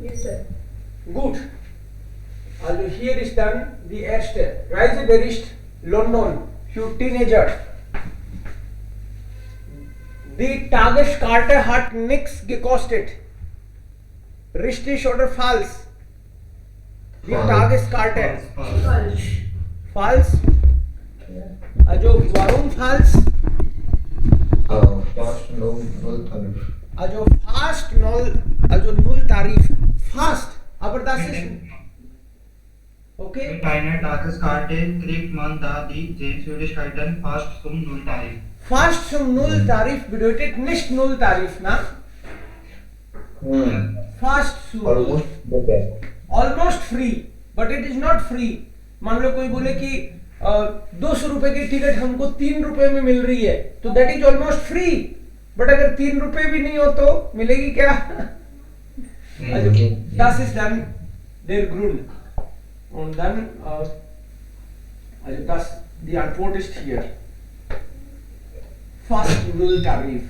Yes, sir. Gut. Also hier ist dann die erste Reisebericht London für Teenager. Die Tageskarte hat nichts gekostet. Richtig oder falsch? Die Falsch. Tageskarte. Falsch. Falsch? Also warum falsch? Fast null Tarif. Also fast null, also null Tarif. Fast, aber das ist okay. Mit einer Tageskarte kriegt man da die Sehenswürdigkeiten fast zum Nulltarif. Fast zum Null Tarif bedeutet nicht Null Tarif, na? Fast zu Almost better. almost free, but it is not free. मान लो कोई बोले कि 200 रुपए की ticket हमको 3 रुपए में मिल रही है, तो that is almost free. But अगर 3 रुपए भी नहीं हो तो मिलेगी क्या? Das ist dann der Grund. Und dann, also das, die Antwort ist hier. Fast Null Tarif.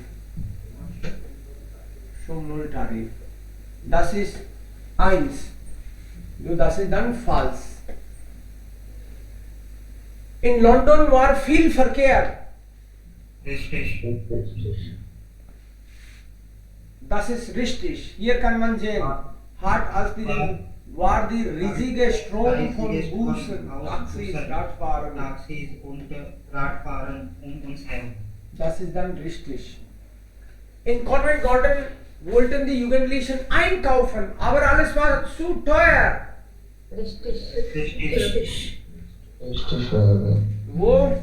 Schon Null Tarif. Das ist 1. So, das ist dann falsch. In London war viel Verkehr. Richtig. Das ist richtig. Hier kann man sehen, hat als die war die riesige Strom von Bussen, Taxis, Radfahren. Taxis und Radfahren um uns herum. Das ist dann richtig. In Covent Garden wollten die Jugendlichen einkaufen, aber alles war zu teuer. Richtig. Richtig. Richtig. Wo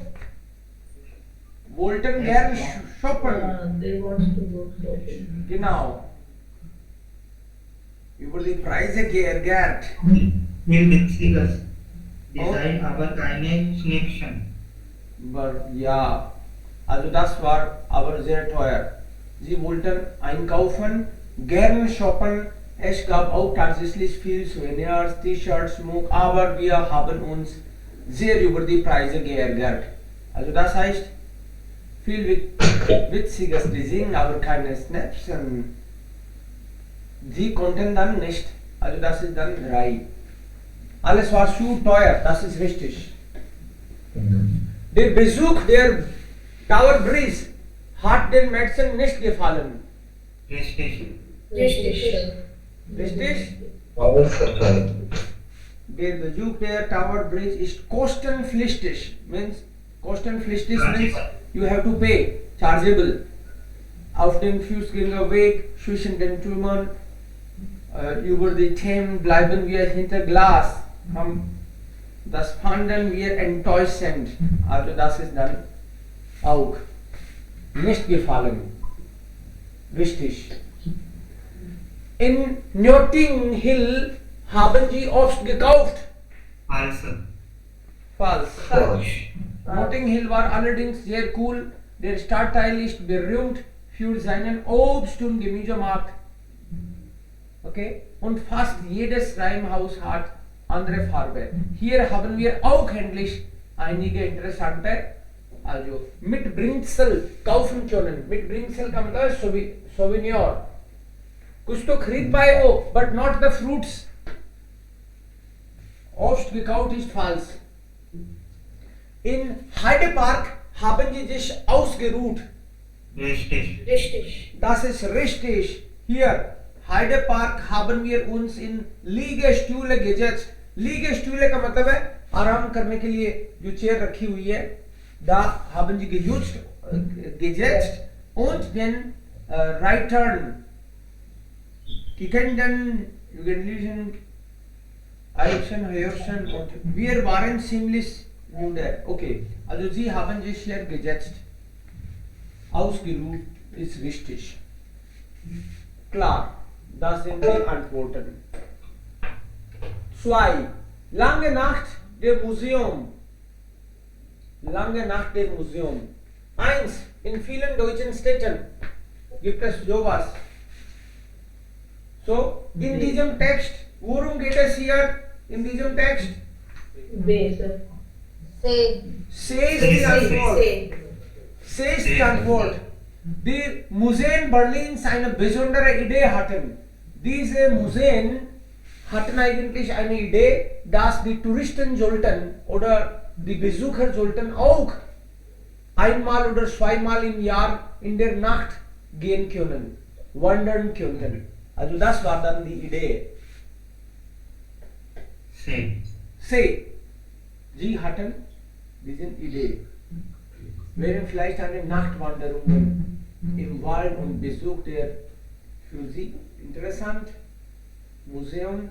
wollten gern shoppen. They want to go shopping. Genau. Über die Preise geärgert. Viel witziges Design, aber keine Schnickchen. Ja, also das war aber sehr teuer. Sie wollten einkaufen, gern shoppen. Es gab auch tatsächlich viel Souvenirs, T-Shirts, Schmuck, aber wir haben uns sehr über die Preise geärgert. Also das heißt, viel witziges Design, aber keine Snapsen. Sie konnten dann nicht. Also das ist dann 3. Alles war zu teuer, das ist richtig. Der Besuch der Tower Bridge hat den Menschen nicht gefallen. Richtig. Richtig. Richtig? Aber Verkehr. Der Besuch der Tower Bridge ist kostenpflichtig. Kostenpflichtig means you have to pay, chargeable. Auf dem Fußgängerweg zwischen den Türmen über die Themen bleiben wir hinter Glas. Das fanden wir enttäuschend. Also das ist dann auch nicht gefallen. Richtig. In Notting Hill haben Sie oft gekauft. Also. Falsch. Notting Hill war allerdings sehr cool. Der Stadtteil ist berühmt für seinen Obst- und Gemüsemarkt. Okay? Und fast jedes Reihenhaus hat andere Farbe. Hier haben wir auch endlich einige interessante, also mit Bringsel kaufen können. Mit Bringsel का मतलब है souvenir. कुछ तो खरीद पाए हो, but not the fruits. Obst gekauft ist falsch. In Hyde Park haben sie sich ausgeruht. Richtig. Richtig. Das ist richtig. Hier, Hyde Park haben wir uns in Liegestühle gesetzt. Liegestühle का मतलब है आराम करने के लिए जो चेयर रखी हुई है. Da haben sie gesetzt und den right turn. Die können dann Jugendlichen Eichen, Hörchen und wir waren ziemlich müde. Okay, also sie haben sich hier gesetzt. Ausgeruht ist richtig. Klar, das sind die Antworten. 2. Lange Nacht der Museum. Lange Nacht der Museum. 1. In vielen deutschen Städten gibt es sowas. So, in diesem Text, worum geht es hier? In diesem Text? B, sir. Say. Say ist die Antwort. Say. Say ist die Antwort. Die Museen Berlins eine besondere Idee hatten. Diese Museen hatten eigentlich eine Idee, dass die Touristen sollten oder die Besucher sollten auch einmal oder zweimal im Jahr in der Nacht gehen können, wandern können. Also das war dann die Idee. Sie hatten diese Idee. Wären vielleicht eine Nachtwanderung im Wald und Besuch der für Sie interessant. Museum,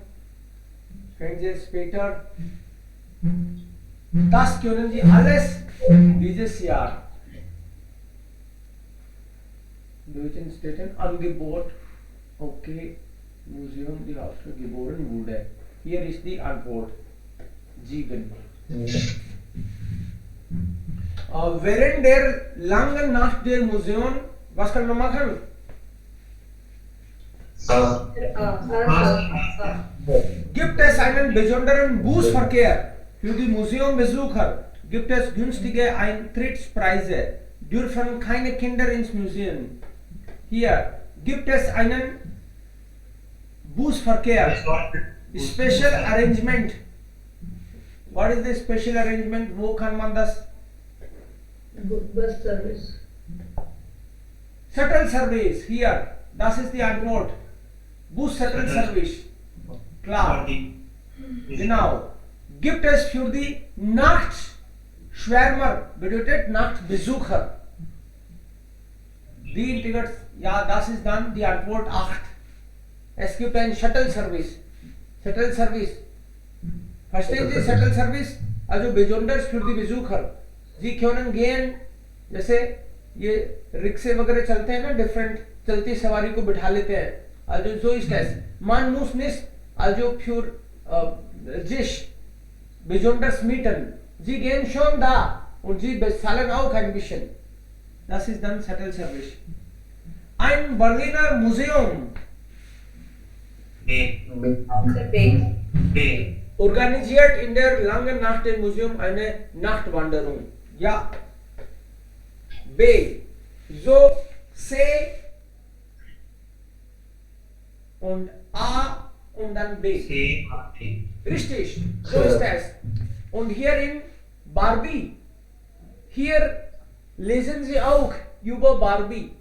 können Sie später. Das können Sie alles dieses Jahr durch den Städten Angebot. Okay, Museum, die Hauptstadt geboren wurde. Hier ist die Antwort. 7. Während der langen Nacht der Museum, was kann man machen? Gibt es einen besonderen Busverkehr für die Museumbesucher? Gibt es günstige Eintrittspreise? Dürfen keine Kinder ins Museum? Hier gibt es einen Busverkehr. Special Arrangement. What is the special arrangement? Wo kann man das? Bus service. Shuttle Service. Hier. Das ist die Antwort. Bus Shuttle Service. Klar. Genau. Gibt es für die Nachtschwärmer, bedeutet Nachtbesucher. Die Tickets, ja, das ist dann die Antwort 8. Es gibt ein Shuttle Service. Shuttle Service. Verstehen Sie Shuttle Service? Also besonders für die Besucher. Sie können gehen, जैसे ये रिक्शे वगैरह चलते हैं ना, different चलती सवारी को बिठा लेते हैं. Also so ist es. Man muss nicht also für sich besonders mieten. Sie gehen schon da und sie bezahlen auch ein bisschen. Das ist dann Shuttle Service. Ein Berliner Museum organisiert in der langen Nacht im Museum eine Nachtwanderung. Ja. B. So C und A und dann B. Richtig, so ist es. Und hier in Barbie, hier lesen Sie auch über Barbie.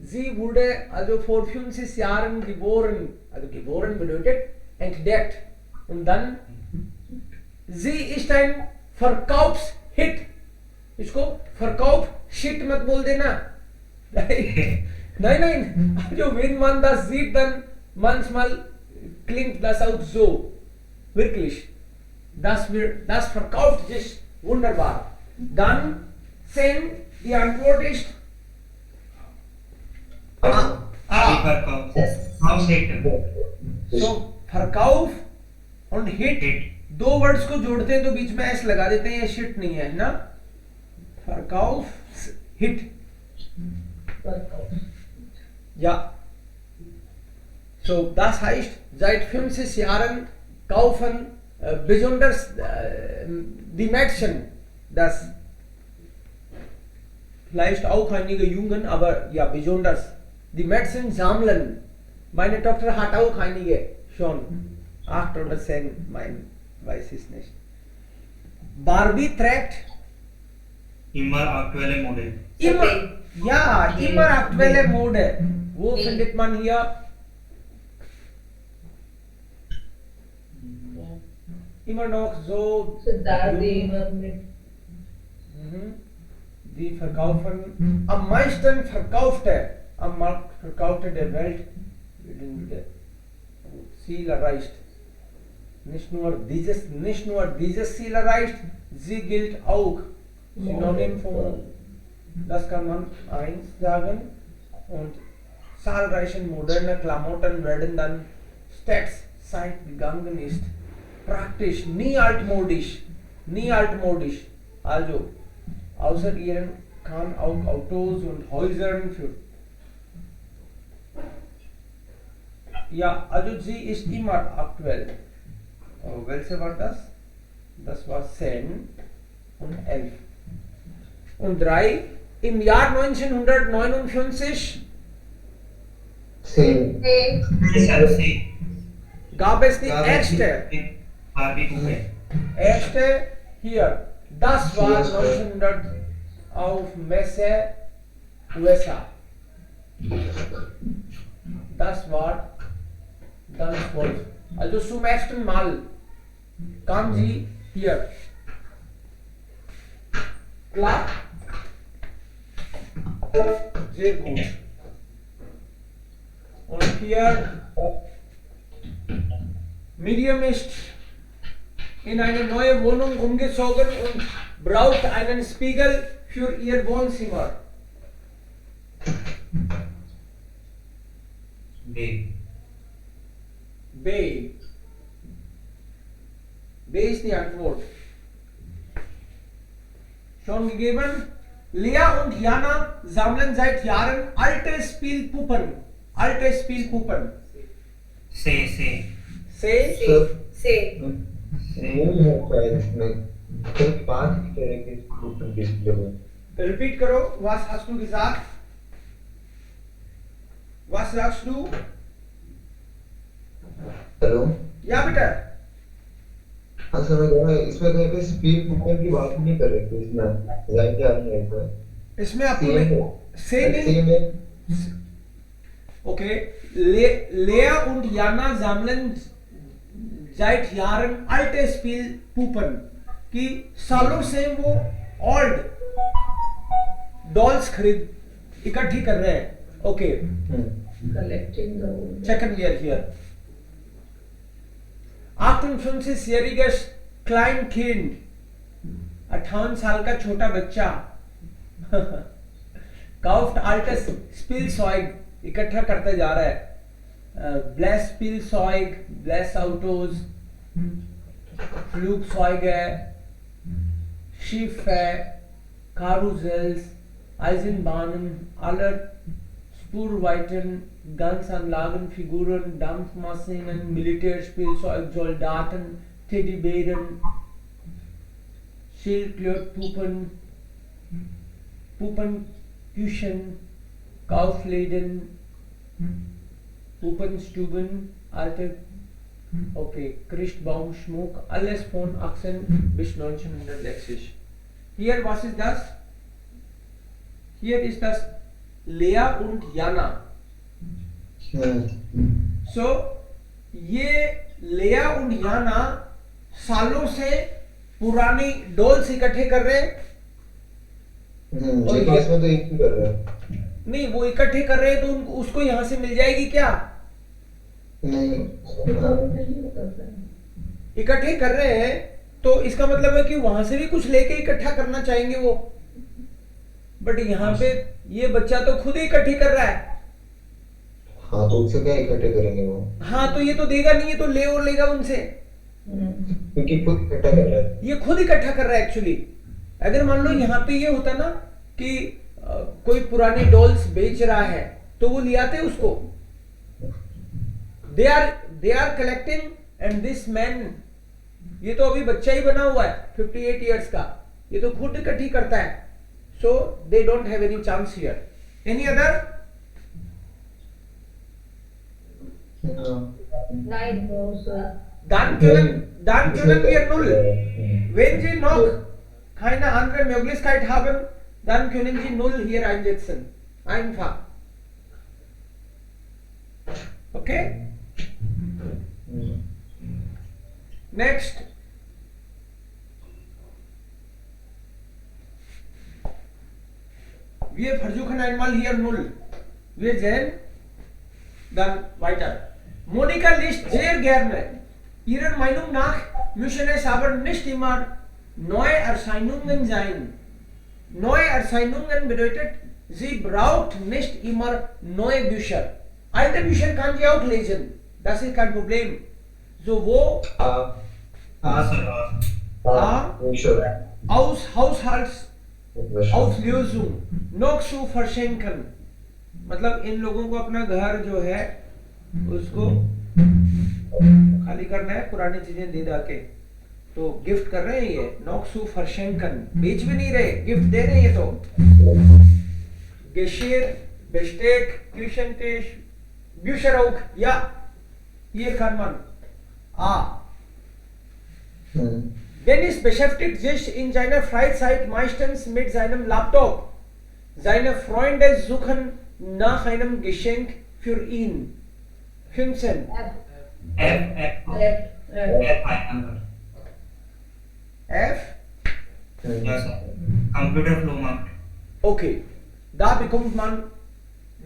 Sie wurde also vor 50 Jahren geboren. Also geboren bedeutet entdeckt. Und dann, sie ist ein Verkaufshit. इसको Verkaufshit मत बोल देना. Nein. Also wenn man das sieht, dann manchmal klingt das auch so. Wirklich. Das verkauft sich wunderbar. Dann 10, die Antwort ist A. So, Verkauf und Hit, दो words को जोड़ते हैं तो बीच में एस लगा देते हैं, ये शिट नहीं है ना. Verkauf, Hit. Ja. So, das heißt, seit 50 Jahren kaufen besonders die Mädchen das. Vielleicht auch einige Jungen, aber ja, besonders. Die Mädchen sammeln. Meine Tochter hat auch einige schon. 8 oder 10, weiß ich nicht. Barbie trägt immer aktuelle Mode. Immer aktuelle Mode. Wo findet man hier? Immer noch so. Die verkaufen am meisten am Markt verkaufte der Welt, Ziel erreicht. Nicht nur dieses Ziel erreicht, sie gilt auch Synonym von, das kann man 1 sagen, und zahlreiche moderne Klamotten werden dann stets Zeit gegangen ist. Praktisch, nie altmodisch. Also, außer ihren kann auch Autos und Häusern für. Ja, also sie ist immer aktuell. Welche war das? Das war 10 und 11. Und 3, im Jahr 1959 Same. C. Gab ist die erste. Barbie Puppe. Erste hier. Das war Yes, sir. 1900 auf Messe USA. Das war ganz Wolf. Also zum ersten Mal kam sie hier. Klar? Sehr gut. Und hier Miriam ist in eine neue Wohnung umgezogen und braucht einen Spiegel für ihr Wohnzimmer. B. B. B ist die Antwort. Schon gegeben? Lea und Jana sammeln seit Jahren alte Spielpuppen. Alte Spielpuppen. C. C. Say. नहीं हो पाया इसमें कोई बात नहीं करेंगे इस group में डिस्प्ले में Repeat karo. Was hast du gesagt? Was sagst du? Hello Ja, bitte. हाँ समझ गया इसमें कहीं पे स्पीड बुकिंग की बात नहीं कर रहे थे इसमें जाएंगे आ नहीं है इसमें आपको सेम से नहीं सेम है Okay, Lea und Jana sammeln seit Jahren alte Spielpuppen, कि सालों से वो ओल्ड डॉल्स खरीद इकट्ठी कर रहे हैं. Okay, Collecting the old. second year here. 58-jähriges Kleinkind, 58 साल का छोटा बच्चा kauft altes Spielzeug इकट्ठा करता जा रहा है. Bless Spielzeug, Bless Autos, Flugzeuge, Schiffe, Karussells, Eisenbahnen, aller Spurweiten, Ganzanlagen, Figuren, Dampfmaschinen, Militärspielzeug, Soldaten, Teddybären, Schildklötpuppen, Puppenküchen, Kaufläden, Puppenstuben, alte, okay, Christbaumschmuck, alles von 18 bis 1960. Hier, was ist das? Hier ist das Lea und Jana. So, ये Lea und Jana सालों से पुरानी dolls इकट्ठे कर रहे हैं. लेकिन इसमें तो एक ही कर रहे हैं नहीं, वो इकट्ठे कर रहे हैं तो उनको उसको यहाँ से मिल जाएगी क्या? नहीं नहीं होता है. इकट्ठे कर रहे हैं तो इसका मतलब है कि वहां से भी कुछ लेके इकट्ठा करना चाहेंगे वो. बट यहाँ पे ये बच्चा तो खुद ही इकट्ठी कर रहा है. हाँ तो उससे क्या इकट्ठे करेंगे वो हाँ तो ये तो देगा नहीं, ये तो ले और लेगा उनसे. क्योंकि खुद इकट्ठा कर रहा है ये खुद इकट्ठा कर रहा है एक्चुअली. अगर मान लो यहाँ पे ये होता ना कि कोई पुरानी डॉल्स बेच रहा है तो वो ले आते उसको. They are collecting and this man, ये तो अभी बच्चा ही बना हुआ है 58 इयर्स का, ये तो खुद इकट्ठी करता है. So they don't have any chance here. Any other? Nein, also. Dann können wir null. Wenn Sie noch keine andere Möglichkeit haben, dann können Sie null hier einsetzen. Einfach. Okay? Next. Wir versuchen einmal hier null. Wir sehen dann weiter. Monika liest sehr gerne. Ihrer Meinung nach müssen es aber nicht immer neue Erscheinungen sein. Neue Erscheinungen bedeutet, sie braucht nicht immer neue Bücher. Alte Bücher kann sie auch lesen. Das ist kein Problem. So wo aus Haushaltsauflösung noch zu verschenken. मतलब इन लोगों को अपना घर जो है उसको खाली करना है, पुरानी चीजें दे के तो गिफ्ट कर रहे हैं. ये नॉक्सू फर्शेंकन बेच भी नहीं रहे, गिफ्ट दे रहे हैं. ये तो Geschirr, Besteck, Küchentisch, Bücher auch, ja. Hier kann man. A. Dennis beschäftigt sich in seiner Freizeit meistens mit seinem Laptop. Seine Freunde suchen nach einem Geschenk für ihn. 15. F. Ja, sir. Computer Flow Markt. Okay. Da bekommt man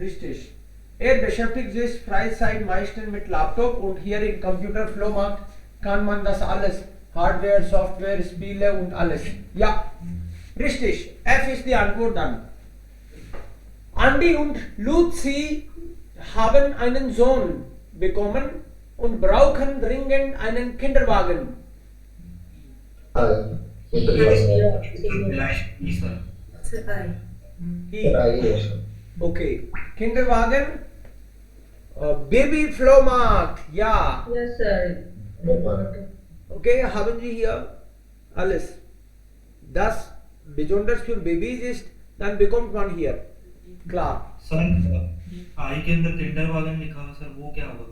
richtig. Er beschäftigt sich Freizeit meistens mit Laptop und hier im Computer Flohmarkt kann man das alles, Hardware, Software, Spiele und alles. Ja, richtig. F ist die Antwort dann. Andy und Lucy haben einen Sohn bekommen und brauchen dringend einen Kinderwagen. Vielleicht E, sir. I. Okay. Kinderwagen. Baby Flohmarkt. Ja. Yes, sir. Okay, haben Sie hier alles. Das besonders für Babys ist, dann bekommt man hier. Klar. Sir I के अंदर Kinder wagon लिखा हुआ sir वो क्या होगा?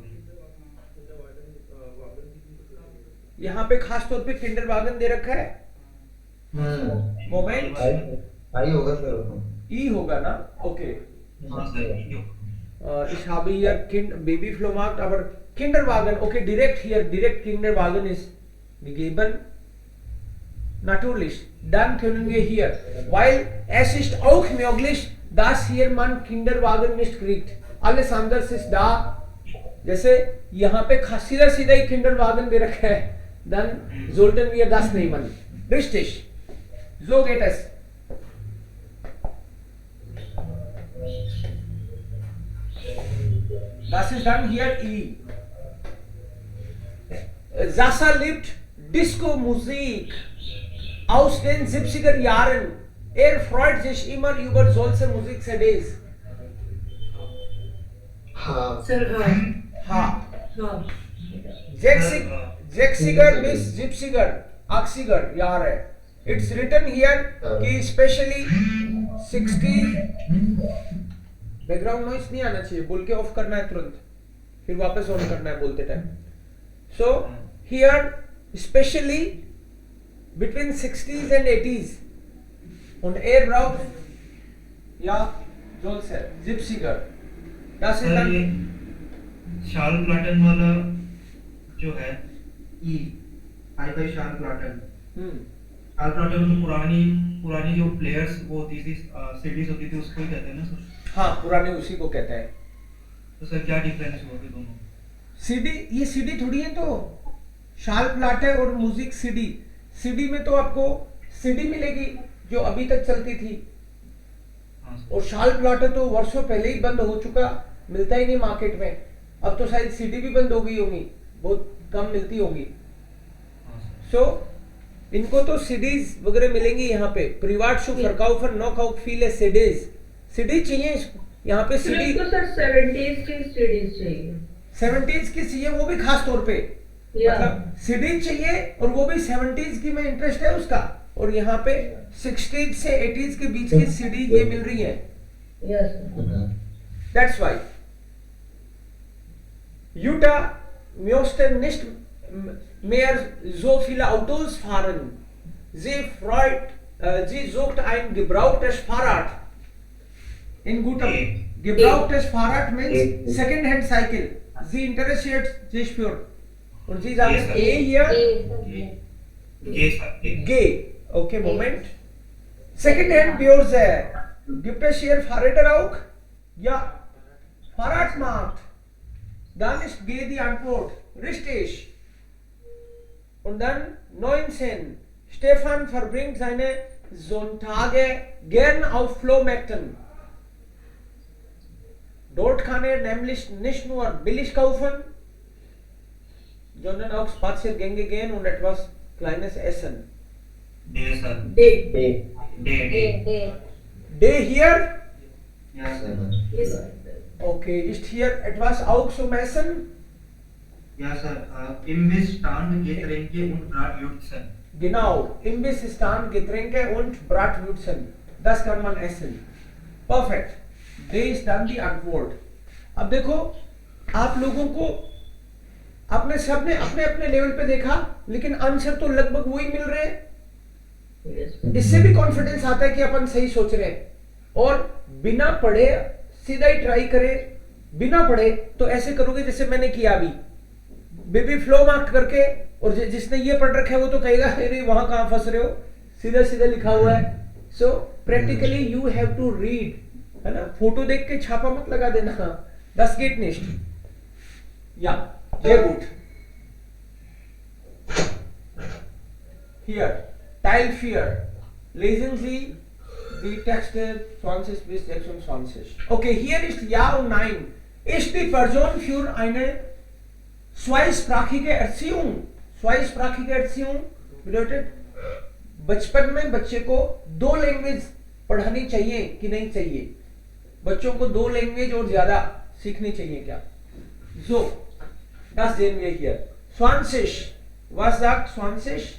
यहाँ पे खास तौर पे किंडरवागन दे रखा है. मोमेंट आई होगा सर. ई होगा ना. ओके. हाँ सर ये होगा. Ich habe hier Baby Flohmarkt, aber Kinderwagen. Okay, direkt hier, direkt Kinderwagen ist gegeben. Natürlich. Dann können wir hier, weil es ist auch möglich, dass hier man Kinderwagen nicht kriegt. Alles anders ist da. जैसे यहाँ पे सीधा सीधा ही Kinderwagen दे रखा है. Dann sollten wir das nehmen. Richtig. So geht es. Das ist dann hier I. Sasa liebt Disco-Musik aus den 70er Jahren. Er freut sich immer über solche Musik-CDs. हाँ. Sir, Ha. 60er bis 70er, 80er Jahre. It's written here कि especially 60 background noise नहीं आना चाहिए. बोल के of करना है तुरंत, फिर वापस ऑन करना है बोलते time. So here specially between 60s and 80s und er braucht ja solche 70er. Das ist sir dann ये शार्ल प्लाटन वाला जो है ई आई का शार्ल प्लाटन. शार्ल प्लाटन तो पुरानी पुरानी जो प्लेयर्स वो होती थी सीडीज होती थी उसको ही कहते हैं ना सर. हाँ, पुराने उसी को कहते हैं. तो सर क्या डिफरेंस हुआ फिर दोनों? सीडी, ये सीडी थोड़ी है. तो शार्ल प्लाटे और म्यूजिक सीडी. सीडी में तो आपको सीडी मिलेगी जो अभी तक चलती थी, हाँ सर. और शार्ल प्लाटे तो वर्षों पहले ही बंद हो चुका, मिलता ही नहीं मार्केट में. अब तो शायद सीडी भी बंद हो गई होंगी, बहुत कम मिलती होंगी. हाँ सर. सो इनको तो सीडीज वगैरह मिलेंगी यहाँ पे. प्रिवाट शू फरकाउफर नॉकआउट फील सीडीज. सीडी चाहिए यहाँ पे. सीडी तो सर 70s की सीडीज चाहिए. 70s की चाहिए, वो भी खास तौर पे. मतलब सीडी चाहिए और वो भी 70s की में इंटरेस्ट है उसका. और यहाँ पे 60s से 80s के बीच की सीडी ये मिल रही है. Yes. That's why. Jutta möchte nicht mehr so viele Autos fahren. Sie sucht ein gebrauchtes Fahrrad. In gutem. Gebrauchtes Fahrrad means second-hand cycle. Sie interessiert sich für. Und Sie sagen Yes, sir. A hier. ये sir G. Okay, Moment. Second-hand Börse. Gibt es hier Fahrräder auch? Ja. Fahrradmarkt. Dann ist G die Antwort. Richtig. Und dann 19. Stefan verbringt seine Sonntage gern auf Flohmärkten. Dort kann er nämlich nicht nur billig kaufen, sondern auch Spaziergänge gehen und etwas Kleines essen. Day sir. D. Day D hier. या sir. Yes. Okay, ist hier etwas auch zum Essen? Ja, Sir. Imbiss, Stand, Getränke und Bratwürzen. Genau, Imbiss, Stand, Getränke und Bratwürzen. Das kann man essen. Perfekt. D ist dann die Antwort. अब देखो आप लोगों को आपने सबने अपने अपने level पे देखा, लेकिन आंसर तो लगभग वही मिल रहे हैं। Yes. इससे भी कॉन्फिडेंस आता है कि अपन सही सोच रहे हैं। और बिना पढ़े सीधा ही ट्राई करें। बिना पढ़े तो ऐसे करोगे जैसे मैंने किया अभी, बेबी फ्लो मार्क करके, और जिसने ये पढ़ रखा है वो तो कहेगा अरे वहां कहां फंस रहे हो, सीधा सीधा लिखा हुआ है। So practically you have to read, है ना। फोटो देख के छापा मत लगा देना। Das geht nicht. Ja, sehr gut. Hier, Teil 4. Lesen Sie die Texte 20 bis 26. Okay, hier ist Ja und Nein. Ist die Person für eine zweisprachige Erziehung? Zweisprachige Erziehung bedeutet बचपन में बच्चे को 2 लैंग्वेज पढ़ानी चाहिए कि नहीं चाहिए? बच्चों को 2 लैंग्वेज और ज्यादा सीखनी चाहिए क्या? So, das sehen wir hier. 20. Was sagt 20?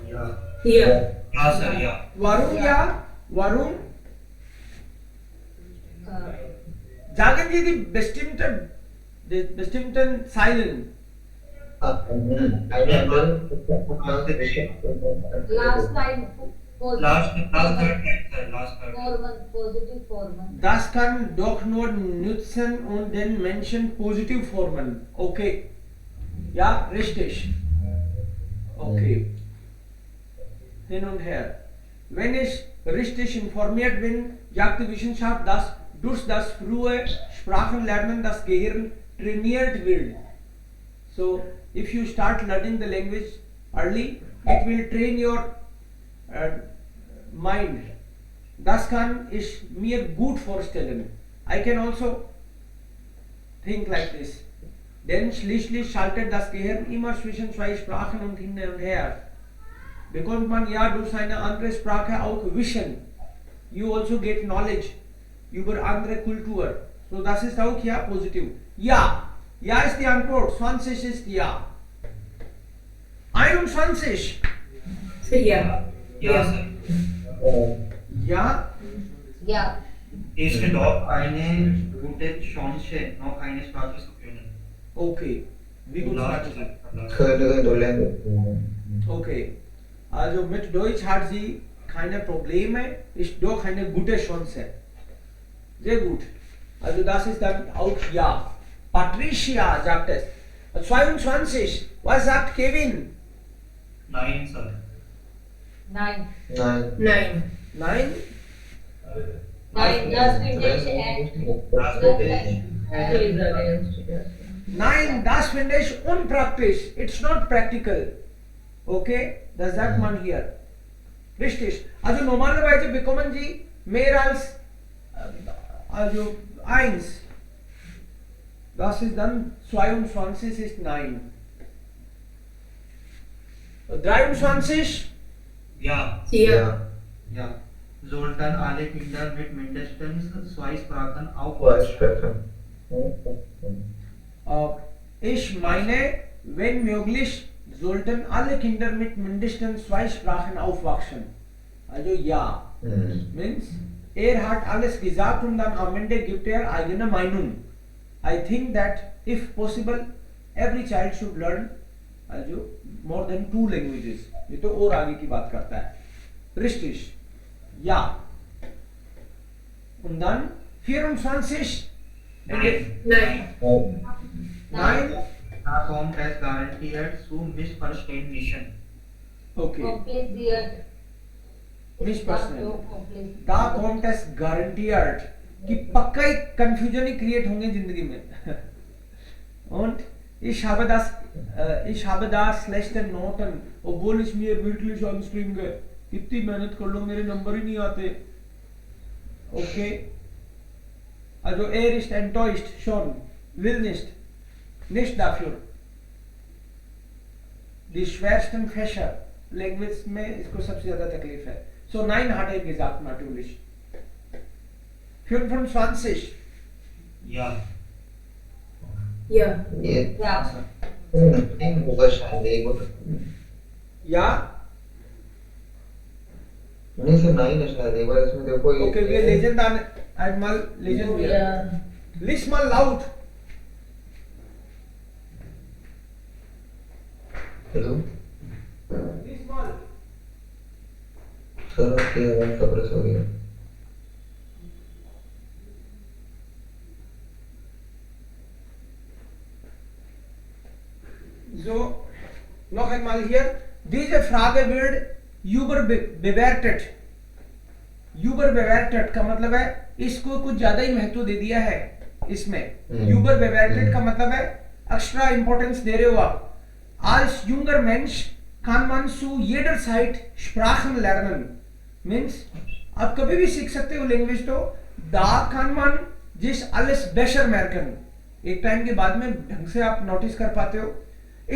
Ja. Hier. Ja, sir, ja. Warum ja? Warum? Sagen Sie die bestimmten Zeilen. Last line, Last third line, sir, last third. Forman, positive Forman. Das kann doch nur nützen und den Menschen positiv formen. Okay. Ja, richtig. Okay. Hin und her. Wenn ich richtig informiert bin, sagt die Wissenschaft, dass durch das frühe Sprachenlernen das Gehirn trainiert wird. So, if you start learning the language early, it will train your mind. Das kann ich mir gut vorstellen. I can also think like this. Denn schließlich schaltet das Gehirn immer zwischen 2 Sprachen und hin und her. Bekommt man ja durch eine andere Sprache auch Wissen. You also get knowledge über andere Kultur. So, das ist auch ja positiv. Ja. Ja ist die Antwort. 20 ist ja. 21. Ja. Ja, sir. Ja. Ja, Ist doch eine gute Chance, noch eine Sprache zu können. Okay. Wie gut Last sagt sie? last. können so lernen. Okay. Also mit Deutsch hat sie keine Probleme, ist doch eine gute Chance. Sehr gut. Also das ist dann auch ja. Patricia sagt es. 22. Was sagt Kevin? Nein, sir. nein. Nein. Nein. Nein? Nein, das finde ich echt. Last Das page. He is against. Yes. Nein, das finde ich unpraktisch. It's not practical. Okay? Das sagt man hier. Richtig. Also normalerweise bekommen Sie mehr als also 1. Das ist dann 22 ist Nein. 23. Ja. Hier. Ja. Sollten alle Kinder mit mindestens 2 Sprachen Zwei aufwachsen. Sprachen. Ich meine, wenn möglich, sollten alle Kinder mit mindestens 2 Sprachen aufwachsen. Also ja. Means, hat alles gesagt und dann am Ende gibt eigene Meinung. I think that if possible, every child should learn also more than 2 languages. ये तो और आगे की बात करता है. Richtig. Ja. Und dann 24. Nein. Nein. Nein. Da kommt es garantiert zu Missverständnissen. Okay. Kompliziert. Missverständnis. Kompliziert. Da kommt es garantiert कि पक्का ही कंफ्यूजन ही क्रिएट होंगे जिंदगी में. Und ich habe das schlechte Noten, obwohl ich mir wirklich anstrenge. कितनी मेहनत कर लो मेरे number ही नहीं आते. Okay. Also ist enttäuscht schon, will nicht dafür. Die schwersten Fächer, Language में इसको सबसे ज्यादा तकलीफ है. So nein hat gesagt natürlich. 25. Ja. Ja. Ja. नहीं होगा शायद एक बार. Ja. नहीं सर नहीं है शायद एक बार इसमें देखो ये Okay, wir lesen dann einmal lesen wir. Ja. Lies mal laut. Hello Lies mal. Sir आपकी आवाज सप्रेस हो रही है। So, noch einmal hier. Diese Frage wird überbewertet. Überbewertet का मतलब है इसको कुछ ज्यादा ही महत्व दे दिया है इसमें। Überbewertet का मतलब है एक्स्ट्रा इंपॉर्टेंस दे रहे हो आप। Als junger Mensch kann man zu jeder Zeit Sprachen lernen. Means आप कभी भी सीख सकते हो लैंग्वेज तो da kann man sich alles besser merken. एक टाइम के बाद में ढंग से आप नोटिस कर पाते हो।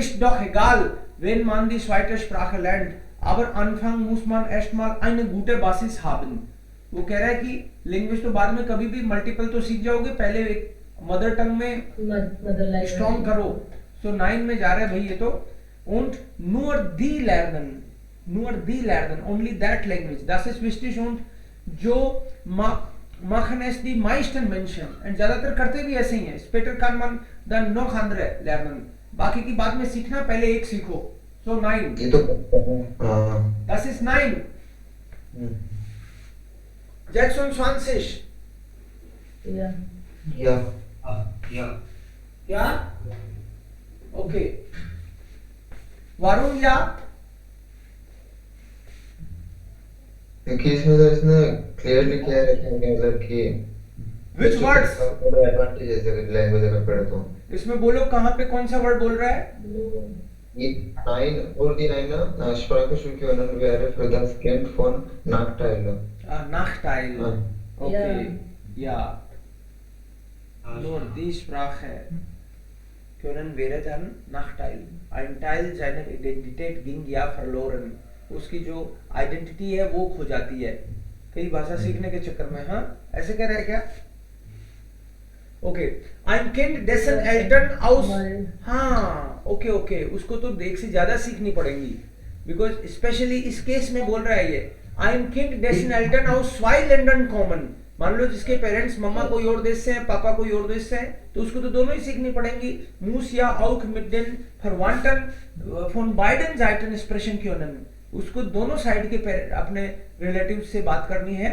Ist doch egal, wenn man die zweite Sprache lernt, aber Anfang muss man erstmal eine gute Basis haben. वो कह रहा है कि लैंग्वेज तो बाद में कभी भी मल्टीपल तो सीख जाओगे, पहले एक मदर टंग में मदर स्ट्रॉन्ग करो। सो 9 में जा रहा है भाई ये तो। Und nur die lernen, only that language. Das ist wichtig und जो machen es die meisten Menschen und ज्यादातर करते भी ऐसे ही हैं। Später kann man dann noch andere lernen. बाकी की बाद में सीखना, पहले एक सीखो। So 9. ये तो हाँ Das ist 9. 26. या या Ja? Okay. Warum ja? क्योंकि इसमें तो इसने क्लियरली किया है कि मतलब कि Which words? एडवांटेज है अगर लैंग्वेज अगर पढ़े तो इसमें बोलो कहाँ पे कौन सा वर्ड बोल रहा है? ये 9 और die 9 na Sprache können wäre für das Kind von Nachteile. Nachteil. Ah. Okay. Ja. Nur die Sprache können wäre dann Nachteil. Ein Teil seiner Identität ging ja verloren. उसकी जो आइडेंटिटी है वो खो जाती है कई भाषा सीखने के चक्कर में। हाँ ऐसे कह रहे हैं क्या? Okay ein Kind dessen Eltern aus हाँ ओके उसको तो देख से ज्यादा सीखनी पड़ेगी बिकॉज स्पेशली इस केस में बोल रहा है ये ein Kind dessen Eltern aus zwei Ländern kommen। मान लो जिसके पेरेंट्स मम्मा कोई और देश से हैं पापा कोई और देश से हैं तो उसको तो दोनों ही सीखनी पड़ेंगी। muss ja auch mit den Verwandten von beiden Seiten sprechen können। उसको दोनों साइड के अपने रिलेटिव्स से बात करनी है।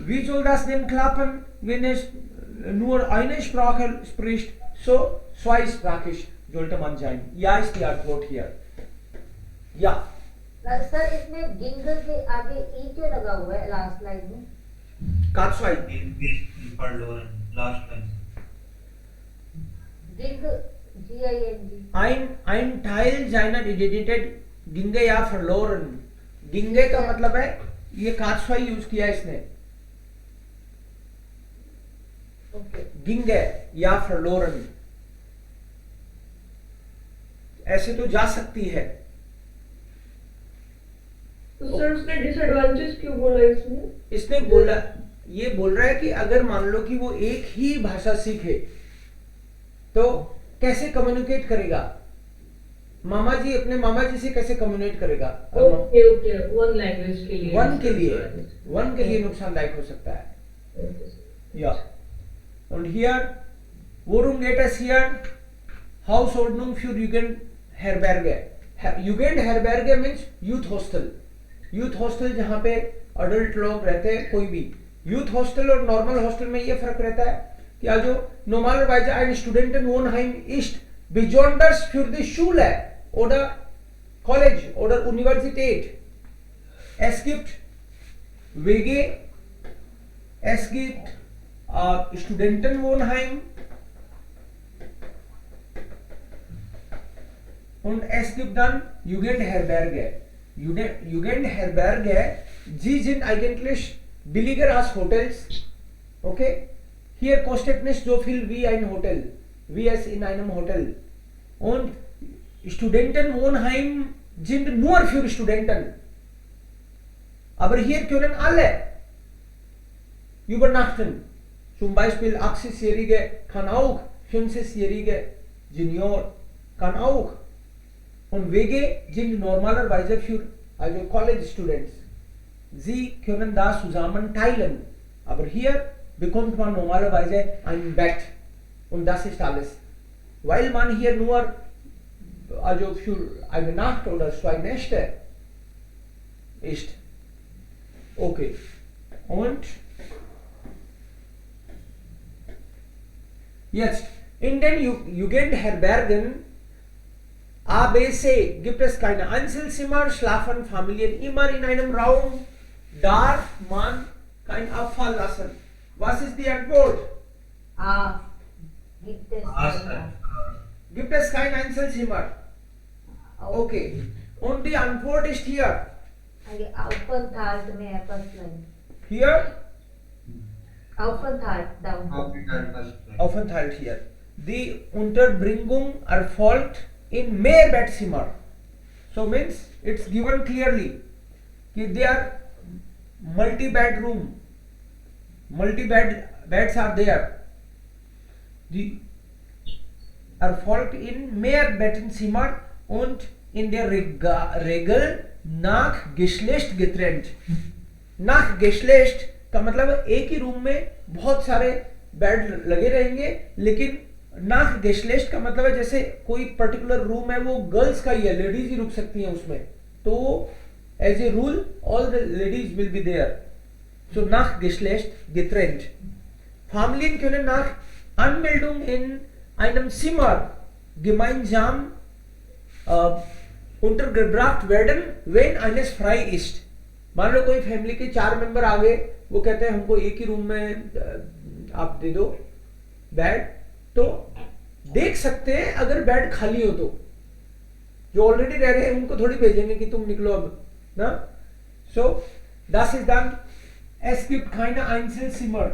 Wie soll das denn klappen, wenn es nur eine Sprache spricht? So zweisprachig sollte man sein. Ja ist die Antwort hier. Ja. Sir इसमें गिंग के आगे ई क्यों लगा हुआ है लास्ट लाइन में? Katzweig. verloren last line गिंग GING Ein Teil seiner Identität ginge ja verloren। गिंगे का मतलब है ये काचवाई यूज किया इसने। ओके गिंगे या verloren ऐसे तो जा सकती है। तो सर उसने डिसएडवांटेज क्यों बोला इसमें? इसने बोला ये बोल रहा है कि अगर मान लो कि वो एक ही भाषा सीखे तो कैसे कम्युनिकेट करेगा? मामा जी अपने मामा जी से कैसे कम्युनिकेट करेगा? ओके वन लैंग्वेज के लिए वन के लिए नुकसानदायक हो सकता है। या und hier worum geht es hier? Hausordnung für Jugendherberge। Jugendherberge means youth hostel। Youth hostel जहाँ पे अडल्ट लोग रहते हैं कोई भी। यूथ हॉस्टल और नॉर्मल हॉस्टल में ये फर्क रहता है कि जो normalerweise ein Studentenwohnheim ist besonders für die Schule oder College oder Universität। Es gibt WG, es gibt Studentenwohnheim und es gibt dann Jugendherberge। Jugendherberge, sie sind eigentlich billiger als Hotels. Okay? Hier kostet nicht so viel wie ein Hotel, wie es in einem Hotel. Und Studentenwohnheim sind nur für Studenten. Aber hier können alle übernachten. Zum Beispiel 80-Jährige kann auch, 50-Jährige Junior kann auch. Und WG sind normalerweise für College Students. Sie können das zusammen teilen. Aber hier bekommt man normalerweise ein Bett und das ist alles. Weil man hier nur also für eine Nacht oder 2 Nächte ist. Okay. Und jetzt in den Jugendherbergen A, B, C gibt es keine Einzelzimmer, schlafen Familien immer in einem Raum, darf man keinen Abfall lassen. Was ist die Antwort? A. Gibt es keine. Gibt es kein Einzelzimmer? Okay. Und die Antwort ist hier. आगे Aufenthalt में है first line. Hier Aufenthalt down. Aufenthalt hier. Die Unterbringung erfolgt in Mehrbettzimmer. So means it's given clearly that they are multi-bedroom. Beds are there. Die erfolgt in Mehrbettzimmer und in der Regel nach Geschlecht getrennt. nach Geschlecht का मतलब एक ही room में बहुत सारे bed लगे रहेंगे, लेकिन नाक गेस्लेस्ट का मतलब है जैसे कोई पर्टिकुलर रूम है वो गर्ल्स का ही है, लेडीज ही रुक सकती हैं उसमें, तो as a rule all the ladies will be there. So नाक गेस्लेस्ट getrennt. Familien können nach Anmeldung in einem Zimmer gemeinsam untergebracht werden, wenn eines frei ist. मान लो कोई फैमिली के 4 मेंबर आ गए, वो कहते हैं हमको एक ही रूम में आप दे दो बेड, तो देख सकते हैं अगर बेड खाली हो तो जो ऑलरेडी रह रहे हैं उनको थोड़ी भेजेंगे कि तुम निकलो अब ना. सो das ist dann, es gibt keine Einzelzimmer,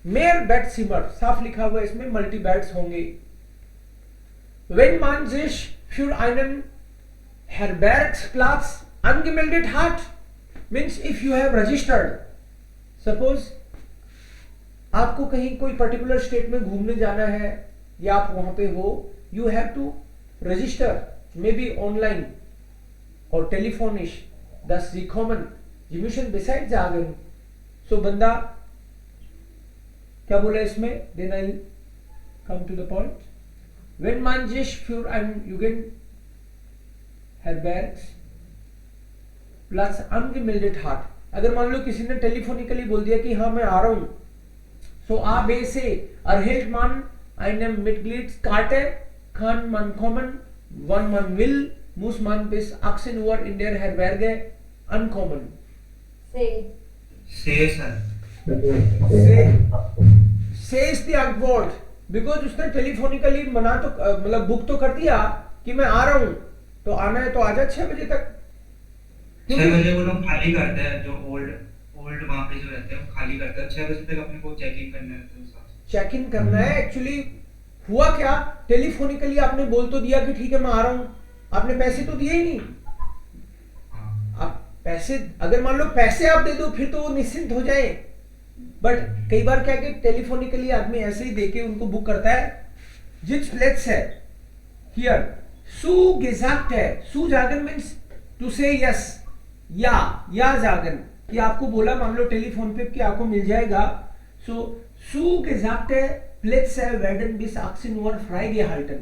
Mehrbettzimmer, साफ लिखा हुआ है इसमें, मल्टी बेड्स होंगे. Wenn man sich für einen Herbergsplatz angemeldet hat, means if you have registered, suppose आपको कहीं कोई पर्टिकुलर स्टेट में घूमने जाना है या आप वहां पे हो, you have to register, maybe online or telefonisch, das Sie kommen, Sie müssen Bescheid sagen. So बंदा क्या बोला इसमें, then I'll come to the point. Wenn man sich für einen Jugendherbergsplatz angemeldet hat, अगर मान लो किसी ने टेलीफोनिकली बोल दिया कि हाँ मैं आ रहा हूं, so A, B, C erhält man eine Mitgliedskarte, kann man kommen, wann man will, muss man bis 18 Uhr in der Herberge ankommen. Say. Say sir. Say is the Antwort, because उसने telephonically मना तो मतलब book तो कर दिया कि मैं आ रहा हूं, तो आना है तो आजा 6 बजे तक. 6 बजे वो लोग खाली करते हैं, जो ओल्ड वहां पे जो रहते हैं वो खाली करते हैं. 6 बजे तक अपने को चेक इन करना रहता है. चेक इन करना है. एक्चुअली हुआ क्या, टेलीफोनिकली आपने बोल तो दिया कि ठीक है मैं आ रहा हूं, आपने पैसे तो दिए ही नहीं. आप पैसे अगर मान लो पैसे आप दे दो फिर तो वो निश्चिंत हो जाए, बट कई बार क्या कि टेलीफोनिकली आदमी ऐसे ही देके उनको बुक करता है. जिस प्लेस है हियर सू gesagt है, सू जागन मींस टू से यस, या जागन, कि आपको बोला मान लो टेलीफोन पे कि आपको मिल जाएगा. सो सू gesagt है Plätze werden bis 18 Uhr freigehalten.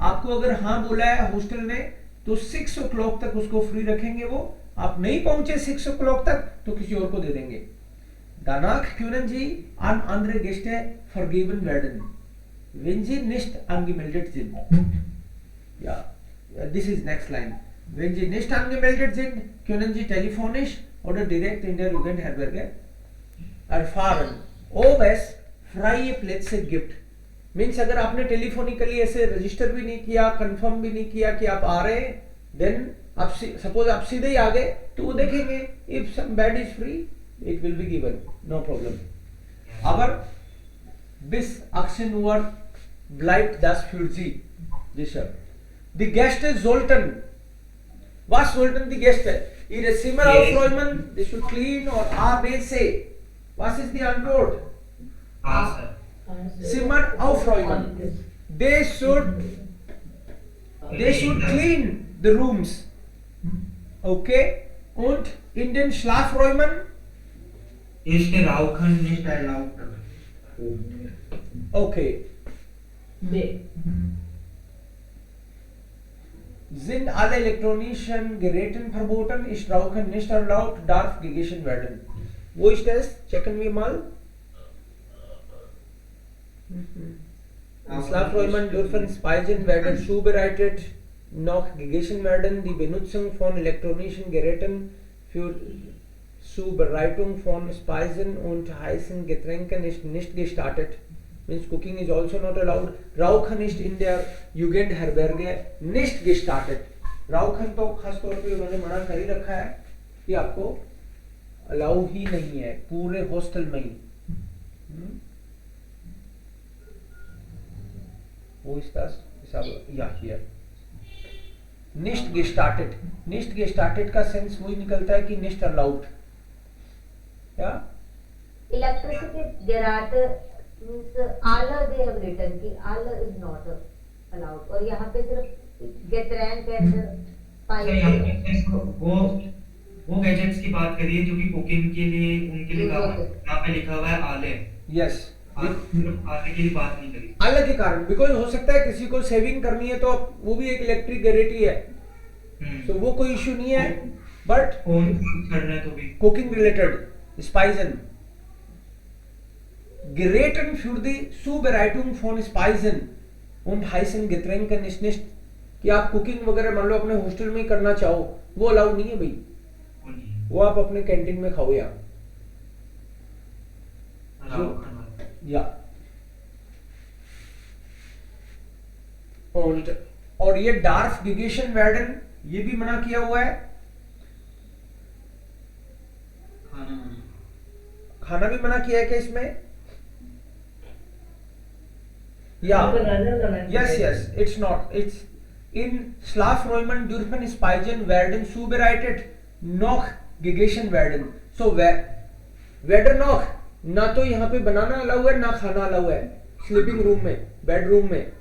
आपको अगर हाँ बोला है हॉस्टल में तो 6 o'clock तक उसको फ्री रखेंगे वो. आप नहीं पहुंचे 6 o'clock तक तो किसी और को दे देंगे. Danach können Sie an andere Gäste vergeben werden, wenn Sie nicht angemeldet sind. Ja, this is next line. Wenn Sie nicht angemeldet sind, können Sie telefonisch oder direkt in der Jugendherberge erfahren, ob es freie Plätze gibt. Means अगर आपने telephonically ऐसे register भी नहीं किया, confirm भी नहीं किया कि आप आ रहे हैं, देन आप सपोज आप सीधे ही आ गए तो वो देखेंगे if some bed is free it will be given, no problem. Aber bis 18 Uhr bleibt das für Sie. Sicher. Die Gäste sollten, was sollten die Gäste? Ihre Zimmer aufräumen, they should clean, or A, B, C. Was ist die Antwort? Zimmer aufräumen. They should clean the rooms. Okay? Und in den Schlafräumen ist der Rauchen nicht erlaubt. Okay. Nee. Sind alle elektronischen Geräten verboten? Ist Rauchen nicht erlaubt? Darf gegessen werden? Wo ist das? Checken wir mal. Schlafräumen dürfen Speisen weder zubereitet noch gegessen werden. Die Benutzung von elektronischen Geräten für Zubereitung von Speisen und heißen Getränken ist nicht gestattet. Means cooking is also not allowed. Rauchen ist in der Jugendherberge nicht gestattet. रौखन तो खास तौर पे उन्होंने मना कर ही रखा है कि आपको अलाउ ही नहीं है पूरे हॉस्टल में ही. Wo ist das? Ich habe, ja, hier. Nicht gestattet. Nicht gestattet का सेंस वही निकलता है कि nicht erlaubt. या? Electricity Geräte means alle they have written कि alle is not allowed और यहाँ पे सिर्फ Getränk and सर यहाँ पे वो गैजेट्स की बात करिए जो कि कुकिंग के लिए उनके लिए यहाँ पे लिखा हुआ है आले. Yes. आले की बात नहीं करी. अलग के कारण बिकॉज हो सकता है किसी को सेविंग करनी है तो वो भी एक इलेक्ट्रिक गैजेट ही है. तो वो कोई इश्यू नहीं है. बट फोन करना है तो भी कुकिंग रिलेटेड स्पाइसन Geräten für die Zubereitung von Speisen und heißen Getränken ist nicht कि आप कुकिंग वगैरह मान लो अपने हॉस्टल में करना चाहो वो अलाउ नहीं है भाई. वो आप अपने कैंटीन में खाओ या और ये डार्फ गिगेशन वेर्डन ये भी मना किया हुआ है. खाना भी मना किया है क्या इसमें? Yes, it's not. It's in Schlafräumen dürfen Speisen werden zubereitet noch gegessen werden. So weder noch ना तो यहाँ पे बनाना अलाउ है ना खाना अलाउ है स्लीपिंग रूम में बेडरूम में.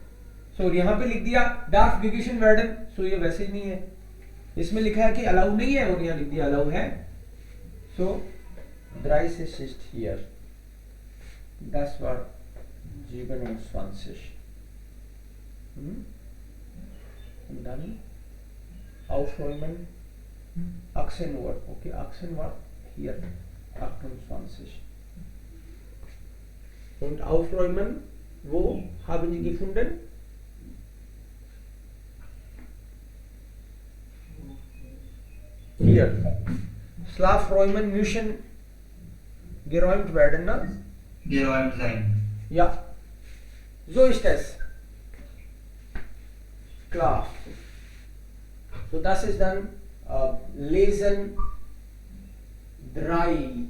सो यहाँ पे लिख दिया डार्फ गिगेशन वेर्डन. सो ये वैसे ही नहीं है. इसमें लिखा है कि अलाउ नहीं है और यहाँ लिख दिया अलाउ है. सो 30 ist hier. Das war 27. Und dann aufräumen 18 Uhr. Okay, 18 war hier 28. Und aufräumen, wo haben Sie gefunden? Hier. Schlafräumen müssen geräumt werden, ne? geräumt sein. Ja, so ist es. Klar. So das ist dann Lesen 3.